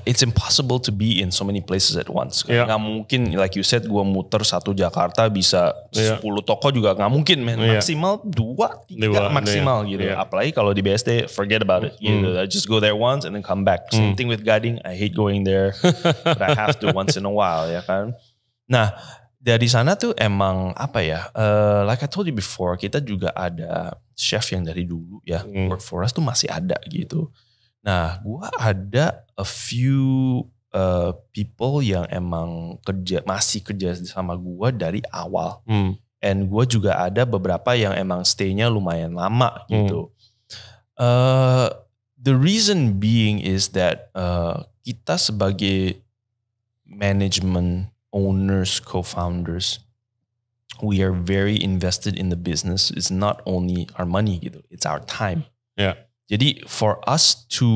It's impossible to be in so many places at once. Gak mungkin, like you said, gue muter satu Jakarta bisa 10 toko juga gak mungkin, man. Maksimal 2, 3 maksimal gitu. Apalagi kalau di BSD, forget about it. Gitu. I just go there once and then come back. Same thing with Gading, I hate going there, but I have to once in a while, ya kan. Nah, dari sana tuh emang apa ya? Like I told you before, kita juga ada chef yang dari dulu ya, work for us tuh masih ada gitu. Nah, gue ada a few people yang emang masih kerja sama gue dari awal. And gue juga ada beberapa yang emang stay-nya lumayan lama gitu. The reason being is that kita sebagai management, owners, co-founders, we are very invested in the business. It's not only our money gitu, it's our time. Jadi for us to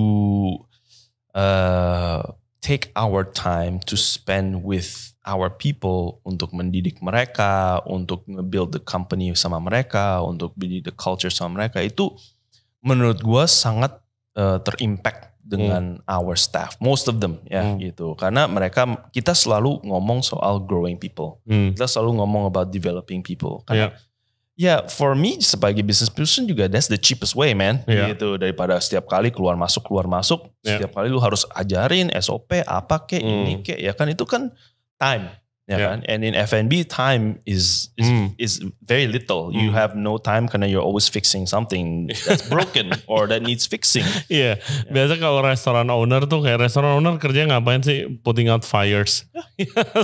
take our time to spend with our people untuk mendidik mereka, untuk nge-build the company sama mereka, untuk build the culture sama mereka, itu menurut gue sangat terimpact dengan our staff, most of them gitu. Karena kita selalu ngomong soal growing people, kita selalu ngomong about developing people. Karena for me sebagai business person juga that's the cheapest way, man. Gitu, daripada setiap kali keluar masuk, setiap kali lu harus ajarin SOP apa kek, ini kek, ya kan itu kan time, ya kan. And in F&B time is very little. You have no time karena you're always fixing something that's broken or that needs fixing. Biasa kalau restoran owner tuh kayak restoran owner kerja ngapain sih? Putting out fires.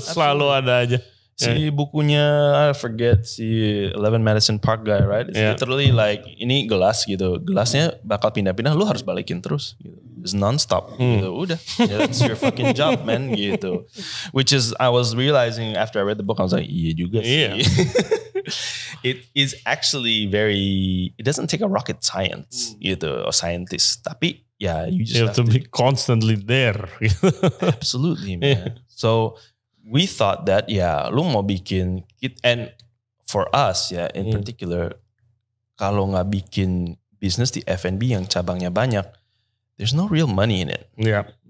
Selalu ada aja. Si bukunya, I forget, si 11 Madison Park guy, right? It's literally like, ini gelas gitu. Gelasnya bakal pindah-pindah, lu harus balikin terus gitu. It's non-stop gitu. Udah, that's your fucking job, man, gitu. Which is, I was realizing after I read the book, I was like, iya juga sih. It is actually it doesn't take a rocket science gitu, or scientist. Tapi, you just have to be constantly there. Absolutely, man. So, we thought that lu mau bikin and for us in particular, kalau nggak bikin bisnis di F&B yang cabangnya banyak, there's no real money in it.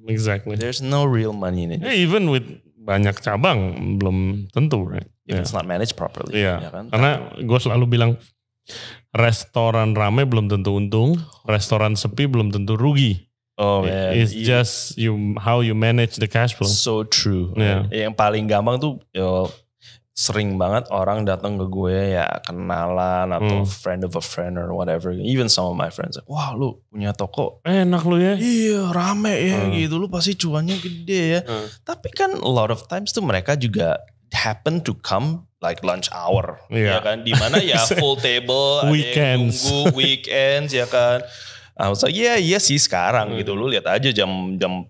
Exactly. There's no real money in it. Even with banyak cabang belum tentu, right? If it's not managed properly. Iya. Ya kan? Karena gue selalu bilang restoran rame belum tentu untung, restoran sepi belum tentu rugi. Oh man, it's just how you manage the cash flow. So true. Yeah. Yang paling gampang tuh sering banget orang datang ke gue ya kenalan atau friend of a friend or whatever. Even some of my friends, wah lu punya toko enak lu ya. Iya rame ya gitu, lu pasti cuannya gede ya. Tapi kan a lot of times tuh mereka juga happen to come like lunch hour, ya kan? Dimana ya full table, weekends, ada yang tunggu weekends ya kan. I was like, iya sih sekarang gitu. Lu lihat aja jam 4,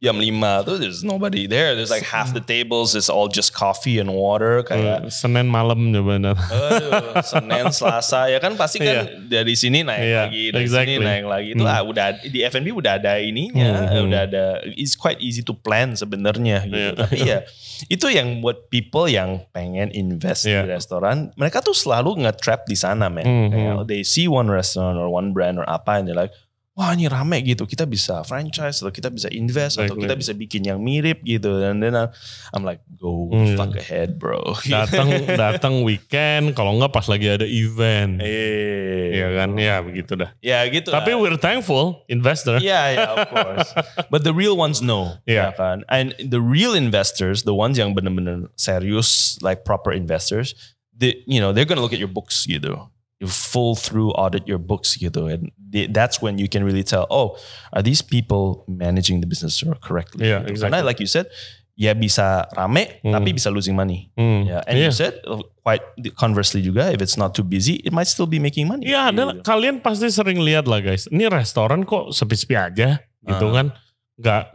jam 5 tuh there's nobody there. There's like half the tables is all just coffee and water. Kayak Senin malam coba. Aduh, Senin, Selasa ya kan pasti kan dari sini naik lagi, dari sini naik lagi. Itu udah di F&B udah ada ininya, udah ada. It's quite easy to plan sebenarnya gitu. Tapi ya itu yang buat people yang pengen invest di restoran, mereka tuh selalu nge-trap di sana, man. Kayak they see one restaurant or one brand or apa, and they're like, wah ini rame gitu, kita bisa franchise atau kita bisa invest atau kita bisa bikin yang mirip gitu. Dan then I'm like, go fuck ahead bro. Datang weekend, kalau enggak pas lagi ada event. Iya kan, ya begitu dah. Ya gitu. Tapi we're thankful investor. Yeah, of course. But the real ones know. Ya kan. And the real investors, the ones yang benar-benar serius, like proper investors, they're gonna look at your books gitu. You full through audit your books gitu, and that's when you can really tell, oh, are these people managing the business correctly? Yeah, gitu. exactly. Karena like you said, ya bisa rame tapi bisa losing money. Yeah. And you said quite conversely juga, if it's not too busy, it might still be making money. Iya, gitu. Kalian pasti sering lihat lah guys, ini restoran kok sepi-sepi aja gitu kan,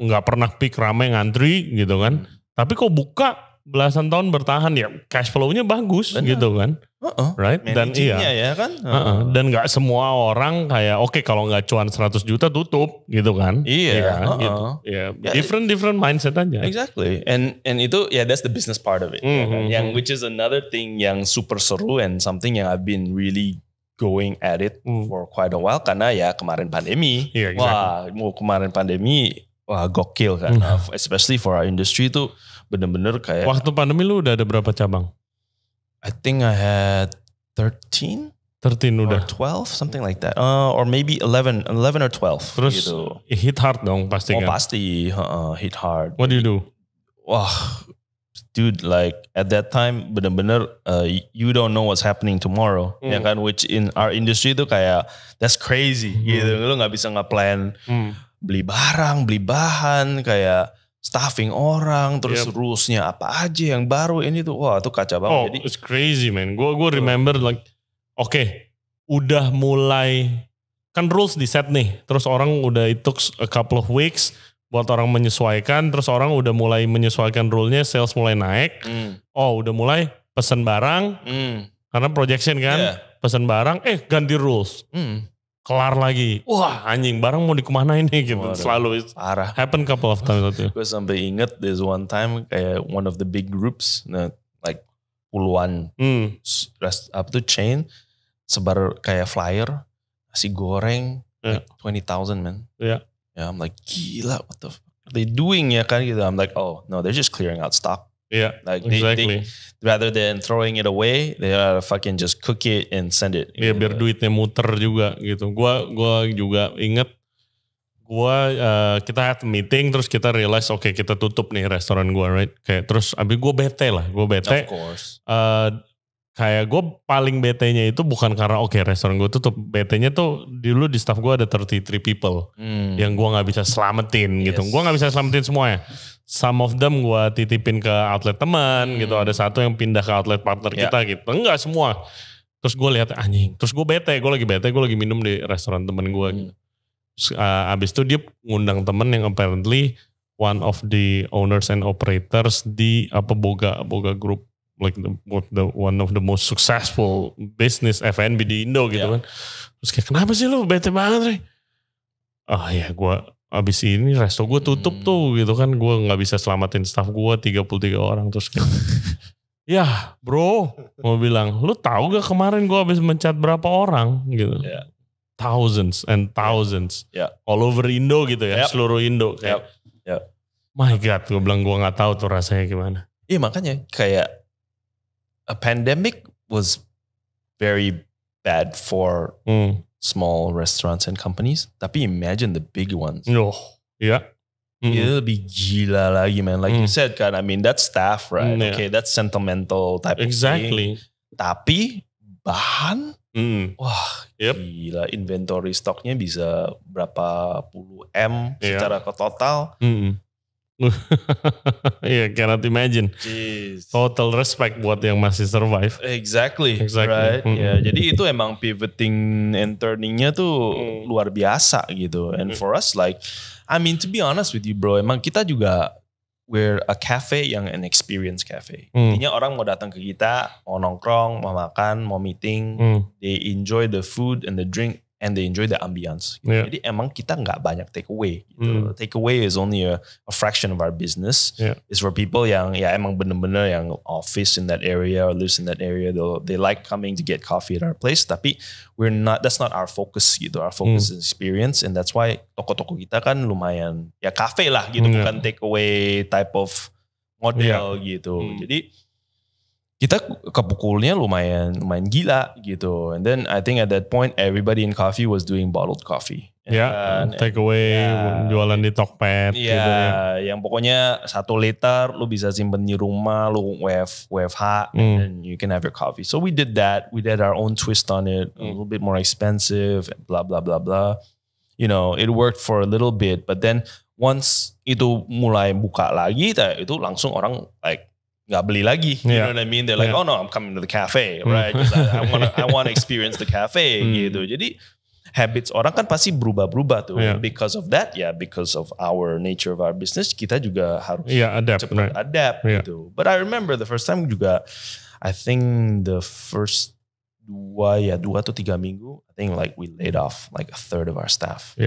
nggak pernah peak rame ngantri gitu kan, tapi kok buka belasan tahun bertahan ya, cash flow-nya bagus. Benar. Gitu kan. Right? Dan ya kan. Dan gak semua orang kayak oke, kalau gak cuan 100 juta tutup gitu kan. Iya. Gitu. Different mindset aja. Exactly. And itu that's the business part of it. Kan? Yang which is another thing yang super seru and something yang I've been really going at it for quite a while, karena ya kemarin pandemi. Yeah, exactly. Wah, kemarin pandemi gokil kan. Especially for our industry itu bener-bener kayak. Waktu pandemi lu udah ada berapa cabang? I think I had 13 udah. Or 12, something like that. Or maybe 11 or 12. Terus gitu. Hit hard dong pasti kan? Oh pasti, hit hard. What do you do? Wah, dude, like at that time bener-bener you don't know what's happening tomorrow. Ya kan, which in our industry itu kayak that's crazy gitu. Lu gak bisa nge-plan beli barang, beli bahan, kayak staffing orang, terus rules-nya apa aja yang baru ini tuh, wah itu kacau banget. Jadi it's crazy man. Gue remember like, udah mulai kan rules di set nih, terus orang udah it took a couple of weeks buat orang menyesuaikan, terus orang udah mulai menyesuaikan rule-nya, sales mulai naik, udah mulai pesen barang, karena projection kan, pesen barang, ganti rules. Kelar lagi. Wah anjing, barang mau dikemanain nih gitu. Selalu parah. Happen couple of times. Gue sampai inget there's one time kayak one of the big groups, like puluhan chain, sebar kayak flyer, nasi goreng, like 20,000 man. Yeah, I'm like gila, what the fuck are they doing ya kan gitu. I'm like, oh no, they're just clearing out stock. Yeah, like exactly. They, rather than throwing it away, they fucking just cook it and send it. Iya, biar duitnya muter juga gitu. Gua juga inget, kita had meeting, terus kita realize, kita tutup nih restoran gua, right? Kayak terus abis gue bete. Of course. Kayak gue paling bete-nya itu bukan karena restoran gue tutup. Bete-nya tuh dulu di staff gue ada 33 people yang gue gak bisa selamatin gitu. Gue gak bisa selamatin semuanya. Some of them gue titipin ke outlet teman gitu. Ada satu yang pindah ke outlet partner kita gitu. Enggak semua. Terus gue lihat anjing. Terus gue lagi minum di restoran temen gue gitu. Abis itu dia ngundang temen yang apparently one of the owners and operators di Boga Group. Like the one of the most successful business F&B di Indo gitu kan. Terus kayak kenapa sih lu bete banget Ray? Gue abis ini resto gue tutup tuh gitu kan. Gue gak bisa selamatin staff gue 33 orang. Terus kayak ya bro, mau bilang lu tahu gak kemarin gue abis mencat berapa orang gitu. thousands and thousands. All over Indo gitu ya, seluruh Indo. My God, gue bilang gue gak tahu tuh rasanya gimana. Iya makanya kayak a pandemic was very bad for small restaurants and companies. Tapi imagine the big ones. Itu lebih gila lagi, man. Like you said kan, I mean that's staff, right? Okay, that's sentimental type of thing. Tapi bahan, wah gila. Inventory stoknya bisa berapa puluh M secara ke total. Cannot imagine. Jeez. Total respect buat yang masih survive. Exactly. Right. Jadi itu emang pivoting and turningnya tuh luar biasa gitu. And for us like, I mean to be honest with you bro, emang kita juga we're a cafe yang an experience cafe. Intinya orang mau datang ke kita, mau nongkrong, mau makan, mau meeting, they enjoy the food and the drink. And they enjoy the ambience. Jadi emang kita nggak banyak take away. Gitu. Take away is only a fraction of our business. It's for people yang ya emang bener-bener yang office in that area or lives in that area. They like coming to get coffee at our place. Tapi that's not our focus gitu. Our focus is experience. And that's why toko-toko kita kan lumayan ya cafe lah gitu. Bukan take away type of model gitu. Jadi kita kepukulnya lumayan gila gitu. And then I think at that point everybody in coffee was doing bottled coffee. Take away, jualan di Tokped gitu ya. Yang pokoknya 1 liter lu bisa simpen di rumah, lu WFH and then you can have your coffee. So we did that. We did our own twist on it, a little bit more expensive, blah blah blah blah. You know, it worked for a little bit, but then once itu mulai buka lagi, itu langsung orang like nggak beli lagi, you know what I mean? They're like, oh no, I'm coming to the cafe, right? I want to experience the cafe, gitu. Jadi habits orang kan pasti berubah-berubah tuh. Because of that, because of our nature of our business, kita juga harus cepat adapt, gitu. But I remember the first time juga, I think the first 2 atau 3 minggu, I think like we laid off like a third of our staff.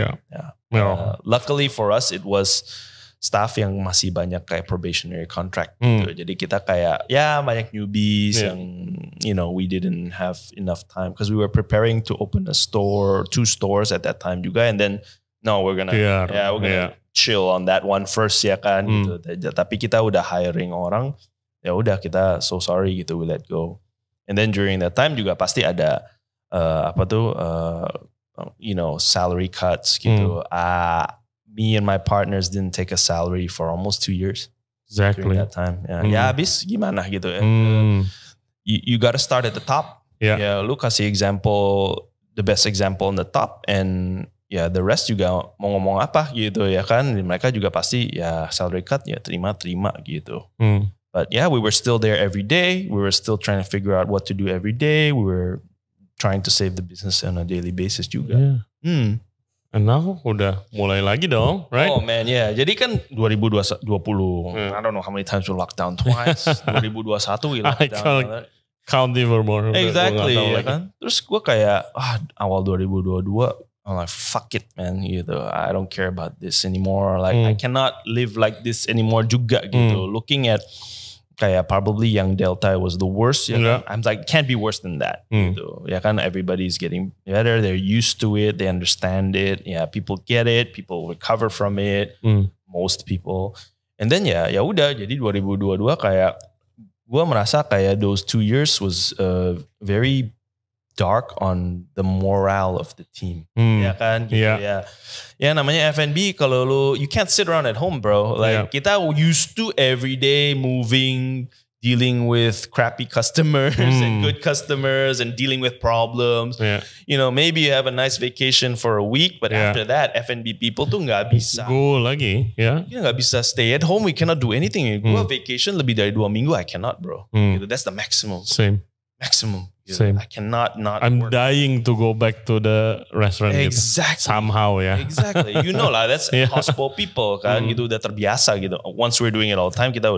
Luckily for us, it was staff yang masih banyak kayak probationary contract gitu. Jadi kita kayak banyak newbies yang you know we didn't have enough time because we were preparing to open a store, 2 stores at that time juga, and then we're gonna chill on that one first ya kan gitu. Tapi kita udah hiring orang, ya udah kita so sorry gitu, we let go. And then during that time juga pasti ada you know salary cuts gitu. Me and my partners didn't take a salary for almost 2 years. Exactly. During that time. Ya habis gimana gitu ya. You gotta start at the top. Ya lu kasih example, the best example on the top, and the rest juga mau ngomong apa gitu ya kan. Mereka juga pasti salary cut terima gitu. But we were still there every day. We were still trying to figure out what to do every day. We were trying to save the business on a daily basis juga. And now udah mulai lagi dong, right? Oh man, Jadi kan 2020, I don't know how many times we locked down twice. 2021 we locked down. Count even Exactly, ya kan. Terus gue kayak, awal 2022, I'm like, fuck it man, gitu. I don't care about this anymore. Like I cannot live like this anymore juga gitu. Looking at kayak probably yang Delta was the worst. Kan? I'm like, can't be worse than that. Gitu. Ya kan, everybody's getting better. They're used to it. They understand it. People get it. People recover from it. Most people. And then ya udah. Jadi 2022 kayak gue merasa kayak those 2 years was very dark on the morale of the team. Ya kan? Gitu, ya namanya F&B kalau you can't sit around at home bro. Like kita used to every day moving, dealing with crappy customers and good customers and dealing with problems. You know, maybe you have a nice vacation for a week, but after that F&B people tuh nggak bisa. Go lagi, nggak bisa stay at home. We cannot do anything. Gua vacation lebih dari 2 minggu, I cannot bro. Gitu, that's the maximum. Maximum. Same. I cannot not. I'm work. dying to go back to the restaurant. Exactly. Gitu. Somehow Exactly. You know lah, that's hospitable people kan. Gitu udah terbiasa gitu. Once we're doing it all the time, kita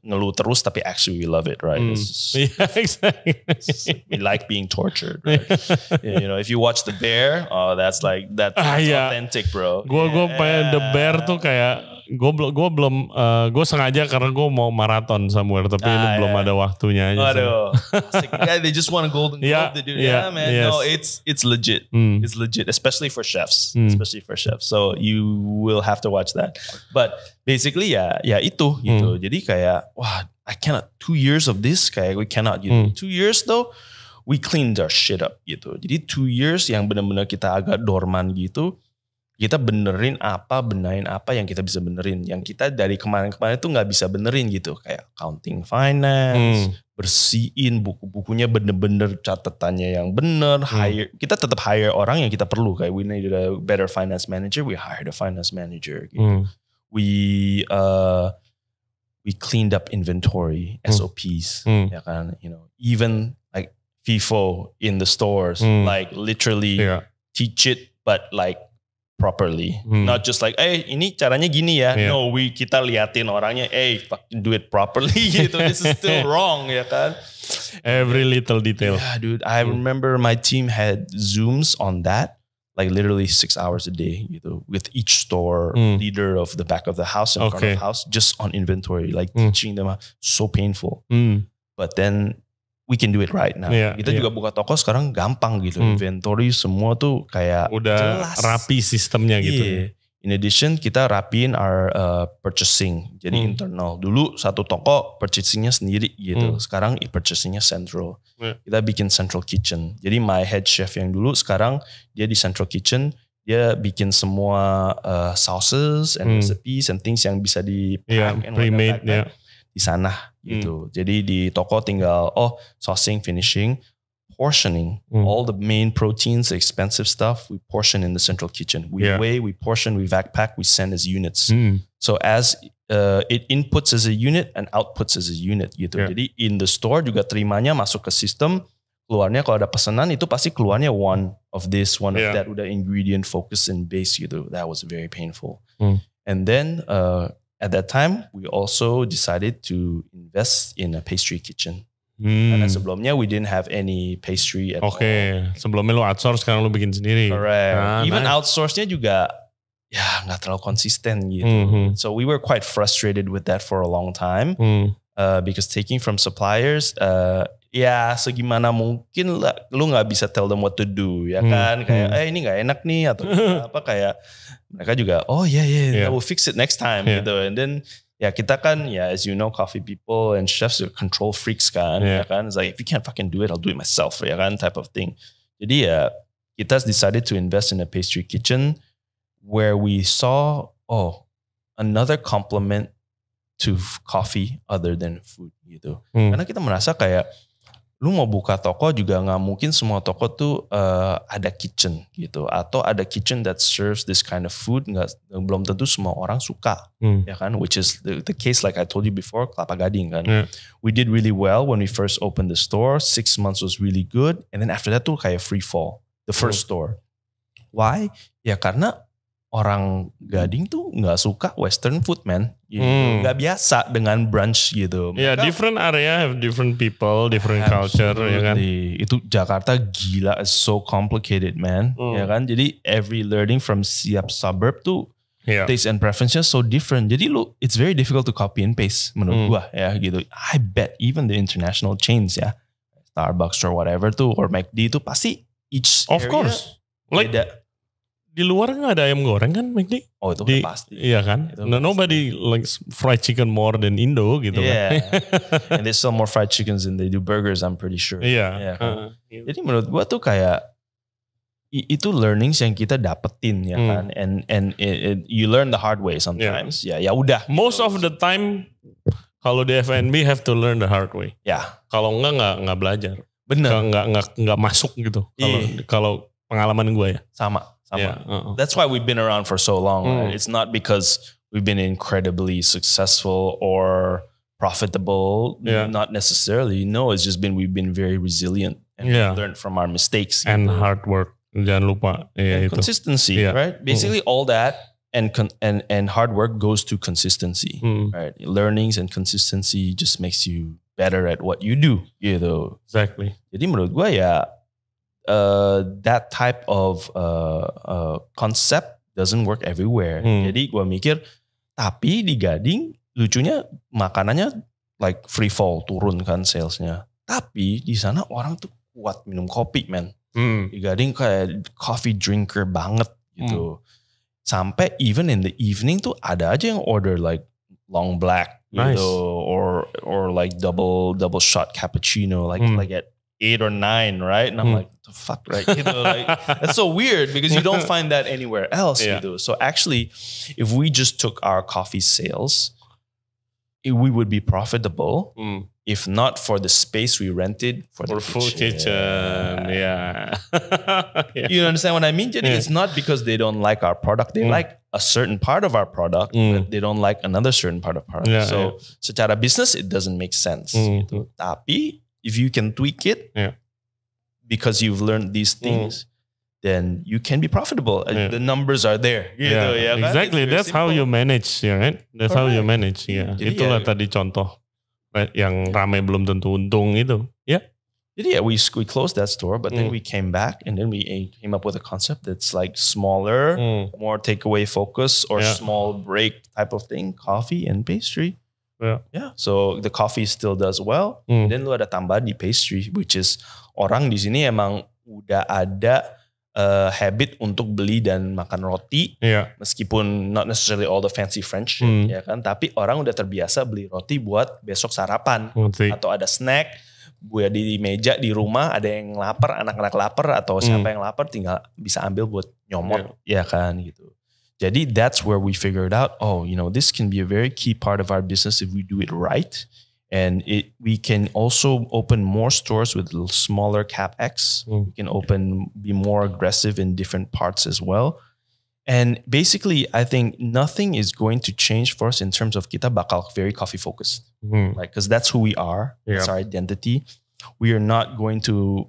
ngeluh terus, tapi actually we love it, right? Exactly. We like being tortured, right? You know, if you watch The Bear, that's authentic, bro. Gue pengen The Bear tuh kayak gue sengaja karena gue mau maraton somewhere tapi ini belum ada waktunya aja. Aduh, they just want a Golden Globe. Man. Yes. No, it's legit. It's legit, especially for chefs. So you will have to watch that. But basically ya itu gitu. Jadi kayak wah, I cannot 2 years of this kayak we cannot gitu. 2 years though, we cleaned our shit up gitu. Jadi 2 years yang benar-benar kita agak dorman gitu. Kita benahin apa yang kita bisa benerin. Yang kita dari kemarin-kemarin tuh gak bisa benerin gitu. Kayak accounting finance, bersihin buku-bukunya bener-bener catatannya yang bener. Kita tetap hire orang yang kita perlu. Kayak we needed a better finance manager, we hired a finance manager. Gitu. We cleaned up inventory, SOPs. Ya kan, even like FIFO in the stores. Like literally teach it but like properly, not just like, ini caranya gini ya. No, kita liatin orangnya, fucking do it properly gitu. This is still wrong, ya kan? Every little detail. Yeah, dude. I remember my team had Zooms on that, like literally 6 hours a day, gitu, with each store leader of the back of the house and front of the house, just on inventory, like teaching them. So painful. But then we can do it right now. Kita juga buka toko sekarang gampang gitu. Inventory semua tuh kayak udah jelas. Rapi sistemnya gitu. In addition kita rapiin our purchasing. Jadi internal. Dulu satu toko purchasingnya sendiri gitu. Sekarang purchasingnya central. Kita bikin central kitchen. Jadi my head chef yang dulu sekarang dia di central kitchen. Dia bikin semua sauces and recipes and things yang bisa di pack and pre-made di sana gitu. Jadi di toko tinggal saucing, finishing, portioning. All the main proteins, the expensive stuff, we portion in the central kitchen. We weigh, we portion, we vac pack, we send as units. So as it inputs as a unit and outputs as a unit gitu. Jadi in the store juga terimanya masuk ke sistem, keluarnya kalau ada pesanan itu pasti keluarnya one of this, one of that, udah ingredient focus and base gitu. That was very painful. And then at that time, we also decided to invest in a pastry kitchen. Karena sebelumnya we didn't have any pastry at all. Sebelumnya lo outsource, sekarang lo bikin sendiri. Correct. Even outsource-nya juga nggak terlalu konsisten gitu. So we were quite frustrated with that for a long time. Because taking from suppliers, segimana mungkin lah, lu nggak bisa tell them what to do, ya kan? Kayak ini nggak enak nih atau apa, kayak mereka juga we'll fix it next time gitu. And then kita kan as you know, coffee people and chefs are control freaks kan, ya kan? It's like if you can't fucking do it, I'll do it myself, ya kan, type of thing. Jadi kita decided to invest in a pastry kitchen where we saw another complement to coffee other than food gitu. Karena kita merasa kayak lu mau buka toko juga nggak mungkin semua toko tuh ada kitchen gitu, atau ada kitchen that serves this kind of food. Belum tentu semua orang suka, ya kan? Which is the case like I told you before, Kelapa Gading kan. We did really well when we first opened the store. 6 months was really good, and then after that tuh kayak free fall. The first store. Why? Ya karena orang Gading tuh nggak suka Western food, man. Nggak biasa dengan brunch gitu. Different area have different people, different culture. Ya kan? Itu Jakarta gila, is so complicated, man. Ya kan? Jadi every learning from setiap suburb tuh taste and preference-nya so different. Jadi it's very difficult to copy and paste menurut gua ya gitu. I bet even the international chains ya, Starbucks or whatever tuh, or McD tuh pasti each of course. Like di luar nggak ada ayam goreng kan, McD? Oh itu pasti. Iya kan? Nobody likes fried chicken more than Indo gitu kan. And they sell more fried chickens than they do burgers, I'm pretty sure. Kan? Jadi menurut gua tuh kayak itu learnings yang kita dapetin ya kan. And you learn the hard way sometimes. Ya udah. Most of the time kalau di F&B have to learn the hard way. Kalau enggak belajar. Bener. Enggak masuk gitu. Kalau pengalaman gue ya. Sama. That's why we've been around for so long. Right? It's not because we've been incredibly successful or profitable. Not necessarily. No, it's just we've been very resilient and we've learned from our mistakes. And hard work. Jangan lupa. And consistency, right? Basically all that and hard work goes to consistency, right? Learnings and consistency just makes you better at what you do, gitu. Exactly. Jadi menurut gue that type of concept doesn't work everywhere. Jadi gue mikir Tapi di Gading lucunya makanannya like free fall, turun kan salesnya. Tapi di sana orang tuh kuat minum kopi, man. Di Gading kayak coffee drinker banget gitu. Sampai even in the evening tuh ada aja yang order like long black gitu, or like double shot cappuccino like at 8 or 9, right? And I'm like, what the fuck, right? You know, like that's so weird because you don't find that anywhere else. Gitu. So actually, if we just took our coffee sales, we would be profitable. If not for the space we rented for the food kitchen. Yeah. You understand what I mean? Jadi it's not because they don't like our product. They like a certain part of our product, but they don't like another certain part of our product. So secara business, it doesn't make sense. Gitu. Tapi if you can tweak it because you've learned these things, then you can be profitable. The numbers are there. Gitu, ya kan? Exactly. That's simple. How you manage, right? That's how you manage. Yeah. Jadi itulah tadi contoh yang ramai belum tentu untung itu. Jadi we closed that store, but then we came back and then we came up with a concept that's like smaller, more takeaway focus or small break type of thing, coffee and pastry. So the coffee still does well. Then lu ada tambahan di pastry, which is orang di sini emang udah ada habit untuk beli dan makan roti, meskipun not necessarily all the fancy French, ya kan? Tapi orang udah terbiasa beli roti buat besok sarapan, atau ada snack, buat di meja di rumah ada yang lapar, anak-anak lapar atau siapa yang lapar tinggal bisa ambil buat nyomot, ya kan gitu. Jadi that's where we figured out, this can be a very key part of our business if we do it right. And we can also open more stores with smaller CapEx. We can be more aggressive in different parts as well. And basically, I think nothing is going to change for us in terms of kita bakal very coffee focused. Because that's who we are. That's our identity. We are not going to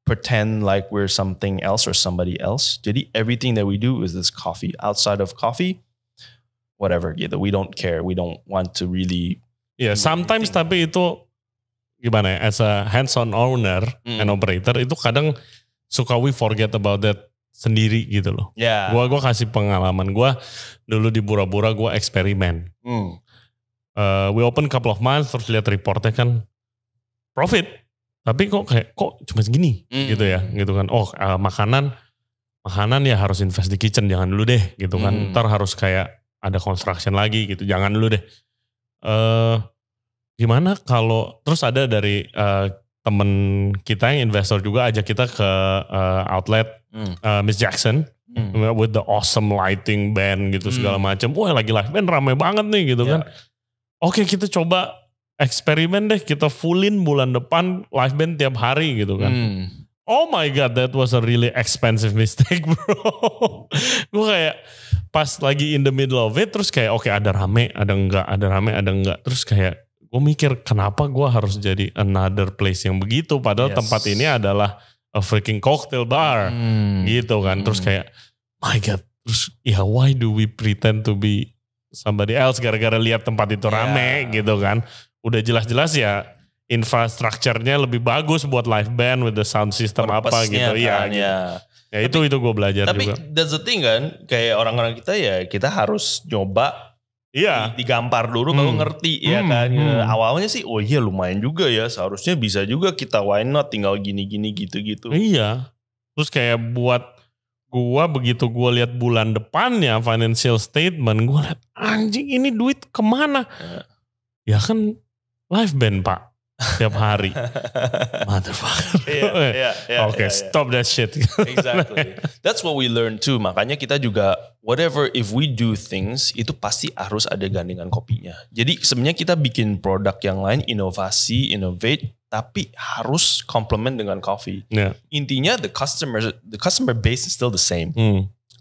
pretend like we're something else or somebody else. Jadi everything that we do is this coffee. Outside of coffee, whatever. We don't care. We don't want to really... Sometimes tapi itu gimana ya, as a hands-on owner and operator itu kadang suka we forget about that sendiri gitu loh. Gua kasih pengalaman gue dulu di Bura-Bura, gue eksperimen. We open couple of months terus lihat reportnya kan profit, tapi kok cuma segini gitu ya, gitu kan. Makanan ya harus invest di kitchen, jangan dulu deh gitu kan. Ntar harus kayak ada construction lagi gitu, jangan dulu deh. Gimana kalau terus ada dari temen kita yang investor juga ajak kita ke outlet Miss Jackson with the awesome lighting band gitu segala macam. Wah lagi live band rame banget nih gitu kan. Oke, kita coba eksperimen deh, kita fullin bulan depan live band tiap hari gitu kan. Oh my god, that was a really expensive mistake bro. Gue kayak pas lagi in the middle of it terus kayak oke, ada rame, ada enggak, ada rame, ada enggak. Terus kayak gue mikir kenapa gue harus jadi another place yang begitu. Padahal tempat ini adalah a freaking cocktail bar gitu kan. Terus kayak my god, terus why do we pretend to be somebody else gara-gara lihat tempat itu rame gitu kan. Udah jelas-jelas ya infrastrukturnya lebih bagus buat live band with the sound system apa gitu. Kan, gitu. Ya itu gue belajar tapi juga. Tapi that's the thing kan, kayak orang-orang kita harus nyoba digampar dulu baru ngerti ya kan. Awalnya sih lumayan juga ya, seharusnya bisa juga kita, why not, tinggal gini-gini gitu-gitu. Iya. Terus kayak buat gua begitu gua lihat bulan depannya financial statement, gua lihat anjing ini duit kemana? Ya kan live band pak. Tiap hari. Motherfucker. Okay, stop that shit. Exactly. That's what we learn too. Makanya kita juga, whatever, if we do things, itu pasti harus ada gandengan kopinya. Jadi sebenarnya kita bikin produk yang lain, innovate, tapi harus complement dengan coffee. Intinya the customer base is still the same.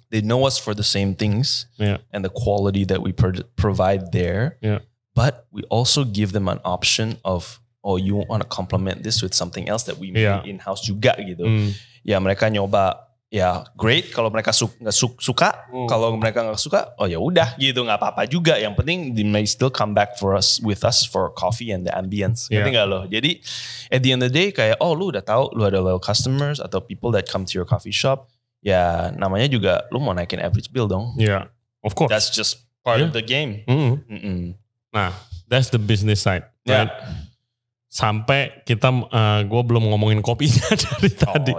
They know us for the same things and the quality that we provide there. But we also give them an option of, you want to complement this with something else that we made in-house juga gitu. Ya mereka nyoba, great kalau mereka suka. Kalau mereka nggak suka, ya udah gitu, nggak apa-apa juga. Yang penting they may still come back with us for coffee and the ambience. Ngerti nggak lo? Jadi at the end of the day kayak, lu udah tahu lu ada loyal customers atau people that come to your coffee shop. Ya namanya juga lu mau naikin average bill dong. Of course. That's just part of the game. Nah, that's the business side, right? Sampai kita, gue belum ngomongin kopinya dari tadi.